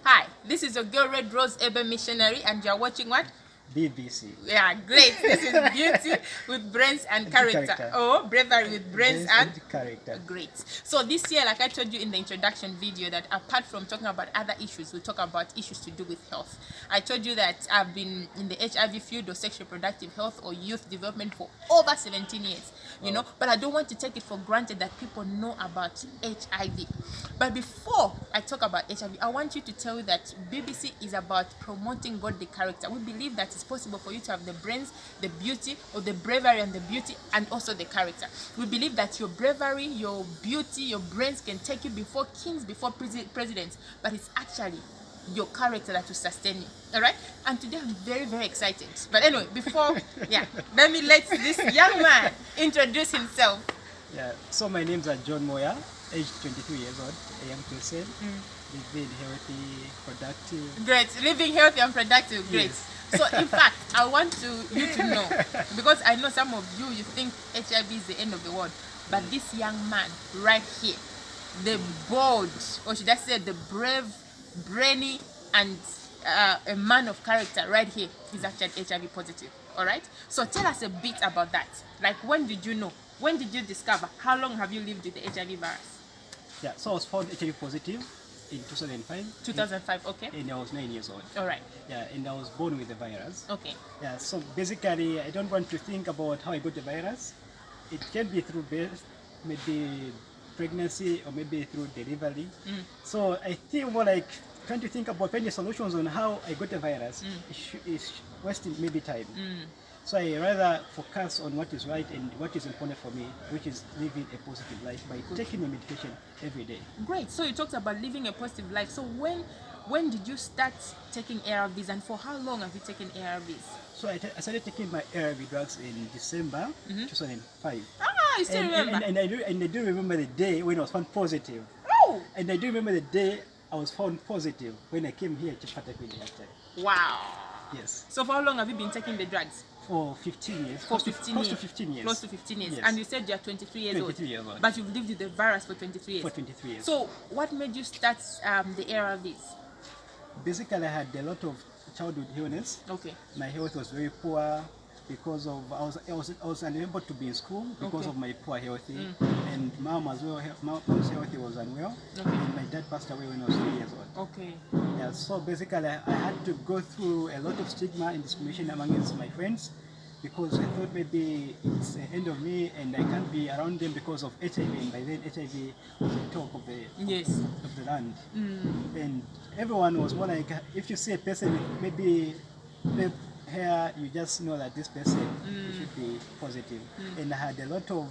Hi, this is your girl Red Rose Ebe Missionary, and you're watching what? BBC. Yeah, great. This is beauty with brains and character. Oh, bravery with brains and character. Great. So this year, like I told you in the introduction video, that apart from talking about other issues, we'll talk about issues to do with health. I told you that I've been in the HIV field or sexual reproductive health or youth development for over 17 years, you know, but I don't want to take it for granted that people know about HIV. But before I talk about HIV, I want you to tell you that BBC is about promoting godly character. We believe that it's possible for you to have the brains, the beauty, or the bravery and the beauty, and also the character. We believe that your bravery, your beauty, your brains can take you before kings, before presidents, but it's actually your character that will sustain you. All right? And today I'm very, very excited. But anyway, before, let me let this young man introduce himself. Yeah, so my name's John Moya, age 23 years old, a young person, living healthy, productive. Great, living healthy and productive, great. Yes. So in fact, I want you to know, because I know some of you think HIV is the end of the world, but this young man right here, the bold, or should I say the brave, brainy, and a man of character right here is actually HIV positive. All right? So tell us a bit about that. Like, when did you know? When did you discover? How long have you lived with the HIV virus? Yeah, so I was found HIV positive in 2005. 2005, okay. And I was 9 years old. All right. Yeah, and I was born with the virus. Okay. Yeah, so basically, I don't want to think about how I got the virus. It can be through birth, maybe pregnancy, or maybe through delivery. So I think more like trying to think about finding solutions on how I got the virus is wasting maybe time. So I rather focus on what is right and what is important for me, which is living a positive life by taking the medication every day. Great. So you talked about living a positive life. So when did you start taking ARVs, and for how long have you taken ARVs? So I started taking my ARV drugs in December 2005. Ah, you still remember? And I do remember the day when I was found positive. Oh! And I do remember the day I was found positive when I came here to Patagonia after. Wow. Yes. So for how long have you been taking the drugs? For 15 years. For 15 years. Close to 15 years. Close to 15 years. Yes. And you said you're 23 years 23 years old. But you've lived with the virus for 23 years. For 23 years. So what made you start the ARVs? Basically, I had a lot of childhood illness. Okay. My health was very poor because of I was unable to be in school because of my poor health. And mom as well. Mom's health was unwell. And my dad passed away when I was 3 years old. Okay. Yeah. So basically, I had to go through a lot of stigma and discrimination amongst my friends, because I thought maybe it's the end of me and I can't be around them because of HIV. And by then, HIV was the talk of the land. And everyone was more like, if you see a person with maybe red hair, you just know that this person should be positive. And I had a lot of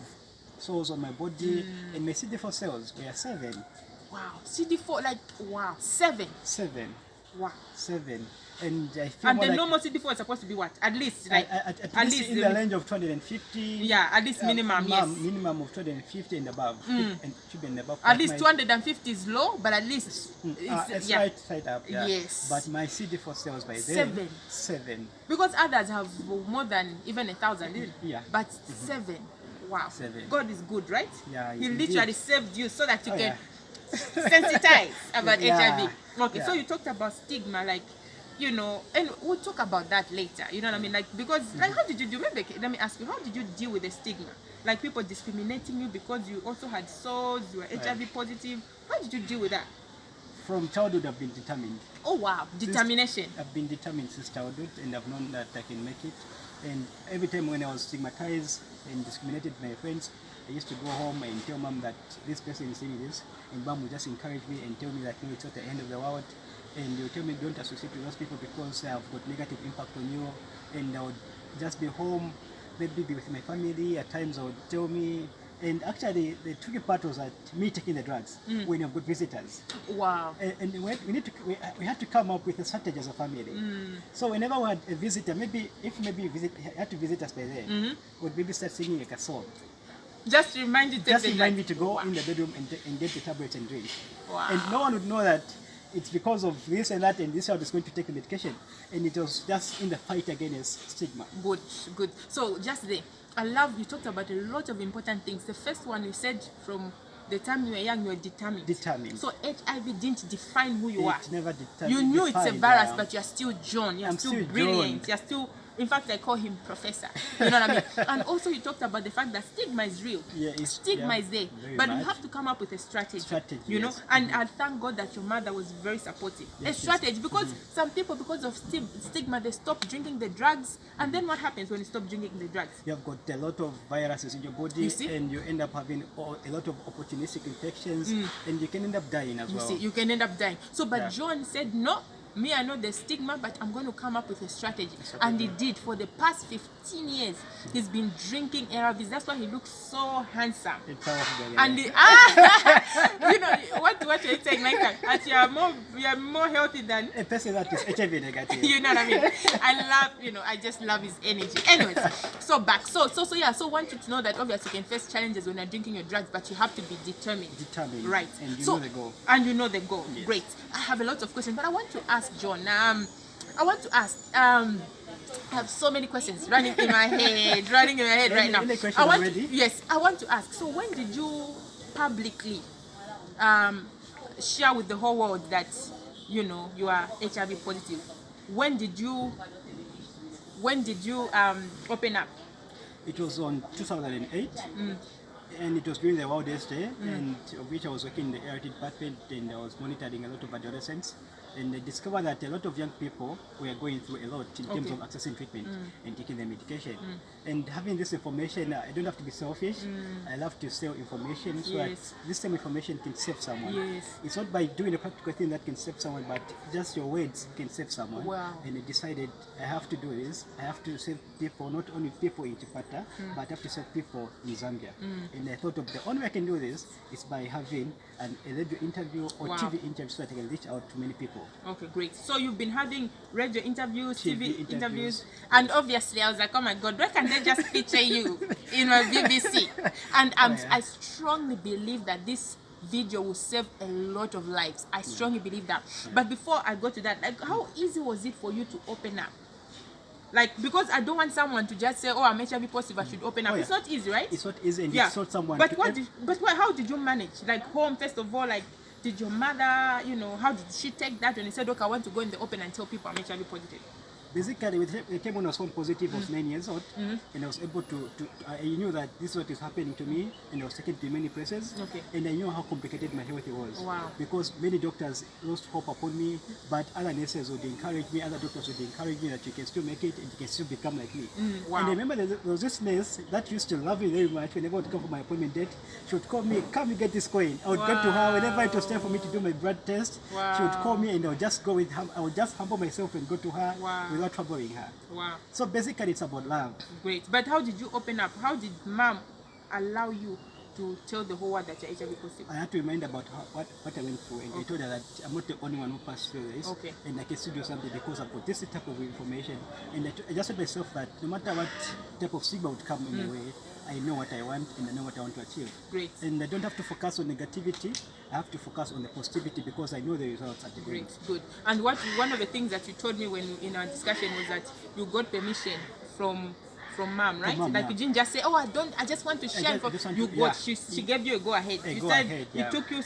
sores on my body, and my CD4 cells were 7. Wow. CD4, like, wow. 7. 7. Wow. 7. And I feel and the like normal CD4 is supposed to be what? At least, like, at least in the range of 250. Yeah, at least minimum, yes. Minimum of 250 and above. And should be and above. At least 250 is low, but at least it's right side up. Yeah. Yes. But my CD4 cells by then 7. Because others have more than even 1,000. Yeah. But 7. Wow. 7. God is good, right? Yeah. He literally saved you so that you can sensitize about HIV. Okay. So you talked about stigma, like, you know, and we'll talk about that later. You know what I mean? Like, because, like, how did you do? Maybe let me ask you, how did you deal with the stigma? Like, people discriminating you because you also had sores, you were HIV positive. How did you deal with that? From childhood, I've been determined. Oh wow, determination. I've been determined since childhood, and I've known that I can make it. And every time when I was stigmatized and discriminated by my friends, I used to go home and tell mom that this person is saying this, and mom would just encourage me and tell me that, no, it's not the end of the world. And you tell me don't associate with those people because they have got negative impact on you. And I would just be home, maybe be with my family. At times I would tell me. And actually, the tricky part was that me taking the drugs when you've got visitors. Wow. And we had to come up with a strategy as a family. So whenever we had a visitor, maybe you had to visit us by then, would maybe start singing like a song. Just remind you. Just remind me to go in the bedroom and get the tablets and drink. Wow. And no one would know that it's because of this and that, and this child is going to take the medication. And it was just in the fight against stigma. Good, good. So just there, I love you talked about a lot of important things. The first one you said from the time you were young, you were determined. Determined. So HIV didn't define who you are. It never You knew it's a virus, yeah. but you're still John. You're I'm still still brilliant. John. You're still, in fact, I call him Professor. You know what I mean? And also, you talked about the fact that stigma is real. Yeah, Stigma is there, very but much. you have to come up with a strategy. You Yes. know, and I thank God that your mother was very supportive. Yes, a strategy, because some people, because of stigma, they stop drinking the drugs, and then what happens when you stop drinking the drugs? You have got a lot of viruses in your body, You see? and you end up having a lot of opportunistic infections, and you can end up dying as well. You see, you can end up dying. So, but Yeah. John said, no, me, I know the stigma, but I'm going to come up with a strategy. And he did. For the past 15 years, he's been drinking ARVs. That's why he looks so handsome. It's powerful, And you know what you're saying, like that you are more healthy than a person that is HIV negative. you know what I mean? I just love his energy. Anyways, so back. So I want you to know that obviously you can face challenges when you're drinking your drugs, but you have to be determined. Determined. Right. And you so, know the goal. And you know the goal. Yes. Great. I have a lot of questions, but I want to ask John. I have so many questions running in my head right now. Any question already? Yes, I want to ask. So when did you publicly share with the whole world that you are HIV positive? When did you open up? It was on 2008, and it was during the World AIDS Day, and of which I was working in the ART department, and I was monitoring a lot of adolescents. And I discovered that a lot of young people were going through a lot in terms of accessing treatment and taking their medication. And having this information, I don't have to be selfish. I love to sell information so that this same information can save someone. Yes. It's not by doing a practical thing that can save someone, but just your words can save someone. Wow. And I decided I have to do this. I have to save people, not only people in Chipata, but I have to save people in Zambia. And I thought of the only way I can do this is by having a radio interview or TV interview so that I can reach out to many people. Okay, great. So you've been having radio interviews, TV interviews. interviews, and obviously I was like, oh my God, why can't they just feature you in my BBC? And I strongly believe that this video will save a lot of lives. I strongly believe that. But before I go to that, like, how easy was it for you to open up? Like, because I don't want someone to just say, oh, I'm HIV positive, I should open up. It's not easy, right? It's not easy, and it's not someone. But how did you manage? Like, home, first of all, like, did your mother, how did she take that when you said, okay, I want to go in the open and tell people I'm HIV positive? Basically, with the time when I was found positive, I was 9 years old, and I was able to I knew that this is what is happening to me, and I was taken to many places, and I knew how complicated my health was. Wow. Because many doctors lost hope upon me, but other nurses would encourage me, other doctors would encourage me that you can still make it, and you can still become like me. Wow. And I remember there was this nurse that used to love me very much. Whenever I would come for my appointment date, she would call me, come and get this coin. I would go to her whenever it was time for me to do my blood test. She would call me, and I would just go with her. I would just humble myself and go to her without troubling her. Wow. So basically, it's about love. Great. But how did you open up? How did mom allow you to tell the whole world that you're HIV positive? I had to remind about what I went through, and I told her that I'm not the only one who passed through this, and I can still do something because I've got this type of information. And I just told myself that no matter what type of stigma would come in my way, I know what I want and I know what I want to achieve. Great. And I don't have to focus on negativity. I have to focus on the positivity because I know the results at the end. Great, good. And one of the things that you told me when in our discussion was that you got permission from mom, right? Mom, like you didn't just say, oh, I just want to share. She gave you a go ahead. It took you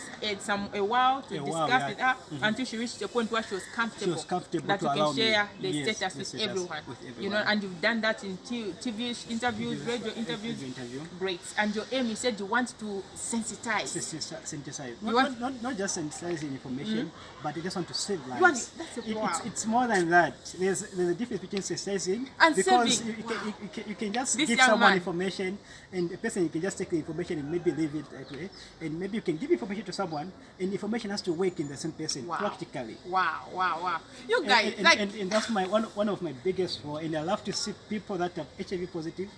a while to discuss with her until she reached a point where she was comfortable that you can share the status with everyone. And you've done that in TV interviews, radio interviews. Great. And your aim, you said you want to sensitize. Not just sensitizing information, but I just want to save lives. It's more than that. There's a difference between sensitizing and because you can just give someone information, and a person, you can just take the information and maybe leave it that way, and maybe you can give information to someone, and information has to work in the same person practically. Wow. You guys, and that's one of my biggest goals, and I love to see people that are HIV positive,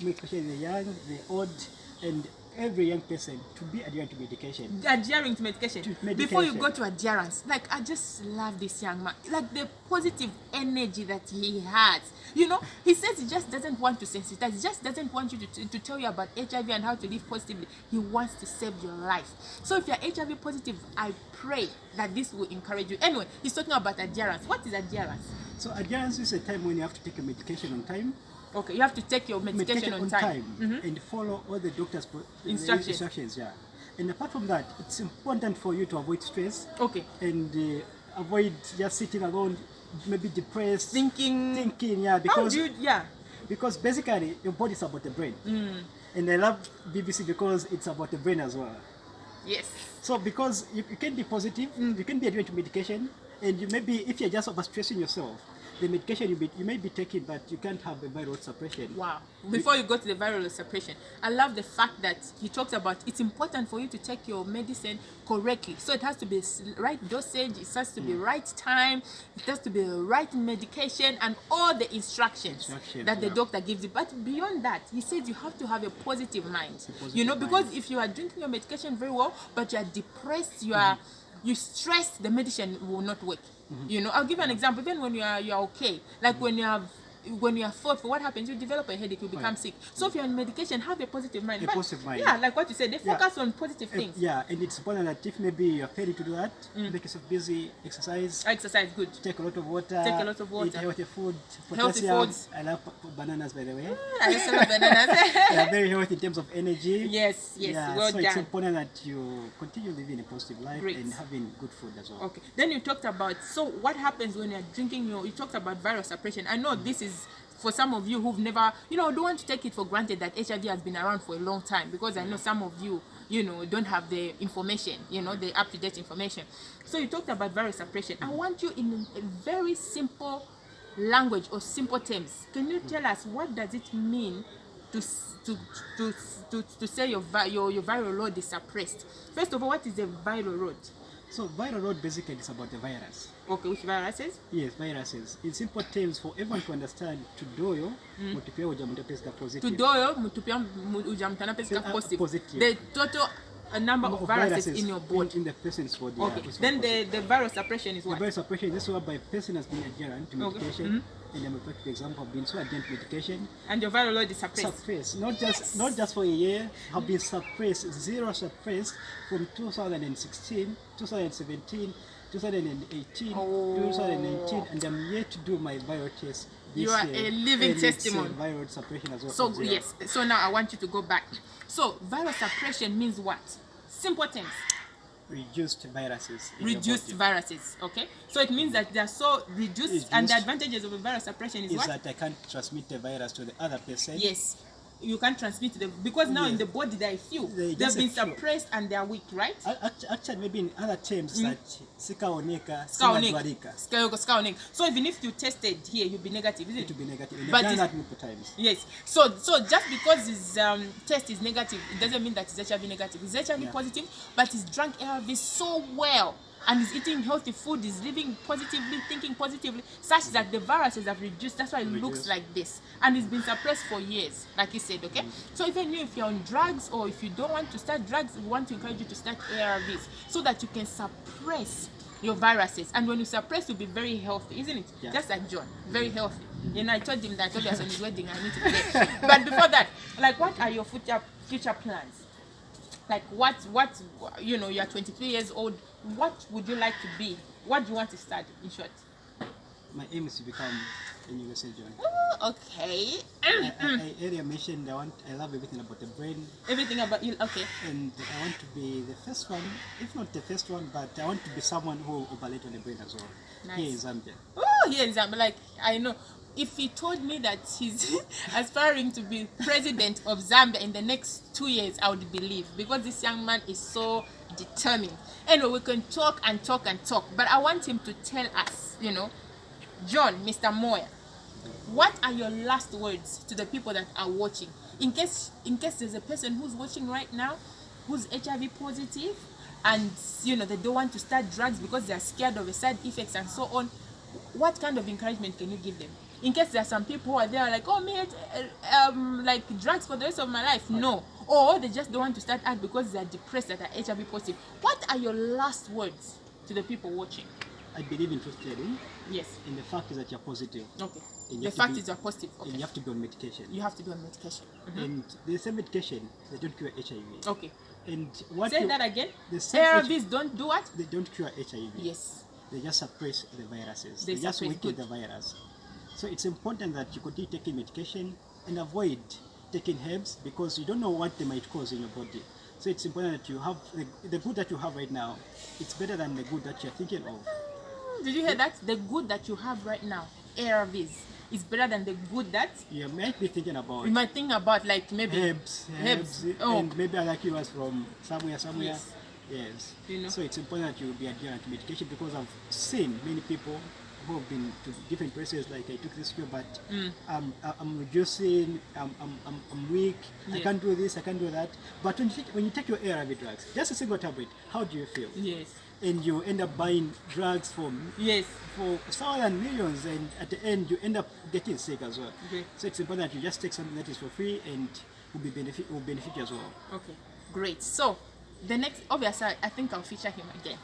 especially the young, the old, and every young person to be adhering to medication. Adhering to medication. Before you go to adherence, like, I just love this young man. Like, the positive energy that he has. He says he just doesn't want to sensitize. He just doesn't want you to tell you about HIV and how to live positively. He wants to save your life. So if you're HIV positive, I pray that this will encourage you. Anyway, he's talking about adherence. What is adherence? So adherence is a time when you have to take your medication on time. Okay, you have to take your medication on time. And follow all the doctor's instructions. And apart from that, it's important for you to avoid stress Okay. and avoid just sitting alone, maybe depressed, Thinking. yeah, How do you? Yeah. because basically your body is about the brain. And I love BBC because it's about the brain as well. Yes. So because you can be positive, you can be adherent to medication, and you maybe if you're just overstressing yourself, the medication you may be taking, but you can't have a viral suppression. Wow. Before you go to the viral suppression, I love the fact that he talks about it's important for you to take your medicine correctly. So it has to be right dosage, it has to be right time, it has to be the right medication, and all the instructions that the doctor gives you. But beyond that, he says you have to have a positive mind. Because if you are drinking your medication very well, but you are depressed, you stress, the medicine will not work. I'll give you an example. Even when you are okay, like when you are thoughtful, what happens? You develop a headache, you become sick. So if you're on medication, have a positive mind. Positive mind. Yeah, like what you said, they focus on positive things. Yeah, and it's important that if maybe you're failing to do that, make yourself busy, exercise, good. take a lot of water, eat healthy food, potassium. Foods. I love bananas, by the way. I also love bananas. They are very healthy in terms of energy. Yes, Yeah, well so done. it's important that you continue living a positive life Great. and having good food as well. Okay. Then you talked about, so what happens when you're drinking you talked about viral suppression. I know this is for some of you who've never, don't want to take it for granted that HIV has been around for a long time, because I know some of you, don't have the information, the up-to-date information. So you talked about viral suppression. I want you in a very simple language or simple terms. Can you tell us what does it mean to say your viral load is suppressed? First of all, what is a viral load? So viral load basically is about the virus. Okay, which viruses? Yes, viruses. In simple terms, for everyone to understand, tudoyo mutupia ujamutapesika positive. Tudoyo mutupia ujamutapesika positive. The total number of viruses in your body. In the person's body. Okay. Then the viral suppression is what? The viral suppression is whereby a person has been adherent to medication. And I'm a perfect example of being so adherent to medication. And your viral load is suppressed. Suppressed. Not just for a year, have been suppressed, zero suppressed from 2016, 2017, 2018, 2019, and I'm yet to do my viral test this year. You are a living testimony. It's viral suppression as well. So yes, so now I want you to go back. So viral suppression means what? Simple terms. Reduced viruses. Reduced viruses, okay? So it means that they are so reduced, and the advantages of a viral suppression is what? That I can't transmit the virus to the other person. Yes. You can't transmit them because now in the body there are few. They've been suppressed and they are weak, right? Actually, maybe in other terms that sikaoneka, sikaoneka. So even if you tested here, you'll be negative, isn't it? It will be negative. But done that multiple times. Yes. So just because his test is negative, it doesn't mean that it's HIV negative. It's HIV positive, but he's drank ARV so well. And he's eating healthy food, he's living positively, thinking positively, such that the viruses have reduced. That's why it looks like this. And it's been suppressed for years, like he said, okay? So even you, if you're on drugs or if you don't want to start drugs, we want to encourage you to start ARVs so that you can suppress your viruses. And when you suppress, you'll be very healthy, isn't it? Yeah. Just like John, very healthy. I told him that on his wedding, I need to be there. But before that, like, what are your future plans? Like what you are 23 years old, what would you like to be? What do you want to study, in short? My aim is to become a neurosurgeon. Oh, okay. I earlier mentioned I love everything about the brain. Everything about you, okay. And I want to be the first one, if not the first one, but I want to be someone who will operate on the brain as well. Nice. Here in Zambia. Oh, here in Zambia, like I know. If he told me that he's aspiring to be president of Zambia in the next 2 years, I would believe, because this young man is so determined. Anyway, we can talk and talk and talk, but I want him to tell us, John, Mr. Moya, what are your last words to the people that are watching? In case there's a person who's watching right now who's HIV positive and they don't want to start drugs because they're scared of the side effects and so on, what kind of encouragement can you give them? In case there are some people who are there like, oh man, like drugs for the rest of my life. No. Or they just don't want to start out because they are depressed, that are HIV positive. What are your last words to the people watching? I believe in truth-telling. Yes. And the fact is that you're positive. Okay. The fact is you're positive. Okay. And you have to be on medication. You have to be on medication. And the same medication, they don't cure HIV. Okay. And what Say that again. ARVs don't do what? They don't cure HIV. Yes. They just suppress the viruses. They just weaken the virus. So it's important that you continue taking medication and avoid taking herbs because you don't know what they might cause in your body. So it's important that you have the good that you have right now. It's better than the good that you're thinking of. Did you hear that? The good that you have right now, ARVs, is better than the good that You might be thinking about you might think about, like maybe herbs, Oh, and maybe other cures from somewhere. Yes. Yes. You know. So it's important that you be adherent to medication, because I've seen many people who have been to different places, like I took this cure, but I'm reducing, I'm weak, I Yes. can't do this, I can't do that. But when you take your ARV drugs, just a single tablet, how do you feel? yes, And you end up buying drugs for yes. thousands and millions, and at the end you end up getting sick as well. Okay. So it's important that you just take something that is for free and will benefit you as well. Okay, great. So the next, obviously, I think I'll feature him again.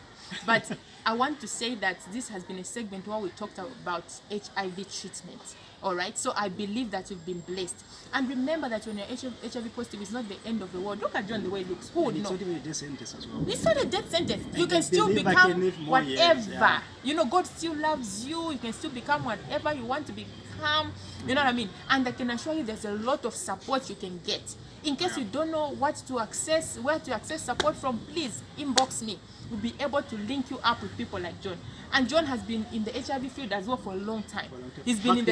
But I want to say that this has been a segment where we talked about HIV treatment. All right, so I believe that you've been blessed. And remember that when you're HIV positive, it's not the end of the world. Look at John the way he looks. Who would And it's know? not even a death sentence as well. It's not a death sentence. You I can still believe I become can live more years, whatever. yeah. You know, God still loves you. You can still become whatever you want to become. You know what I mean? And I can assure you there's a lot of support you can get. In case you don't know what to access, where to access support from, please inbox me. We'll be able to link you up with people like John. And John has been in the HIV field as well for a long time. He's been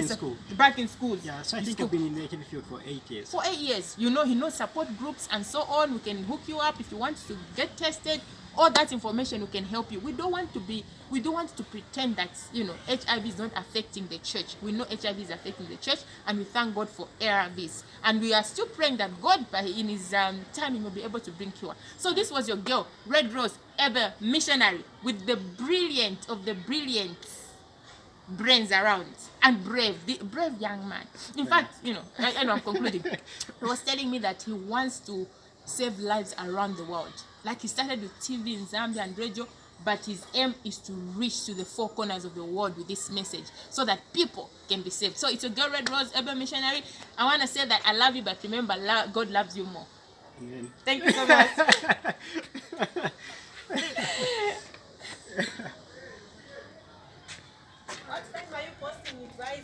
back in schools. Yeah, so I think I've been in the HIV field for 8 years. For 8 years, you know, he knows support groups and so on. We can hook you up if you want to get tested. All that information we can help you. We don't want to pretend that, you know, HIV is not affecting the church. We know HIV is affecting the church, and we thank God for ARVs. And we are still praying that God, in His timing, will be able to bring cure. So this was your girl, Red Rose Eber missionary, with the brilliant of the brilliant brains around, and the brave young man. In fact, you know, I know I'm concluding. He was telling me that he wants to save lives around the world. Like, he started with TV in Zambia and radio, but his aim is to reach to the four corners of the world with this message so that people can be saved. So it's your girl, Red Rose Eber missionary. I want to say that I love you, but remember, God loves you more. Amen. Thank you so much. What time are you posting it, guys?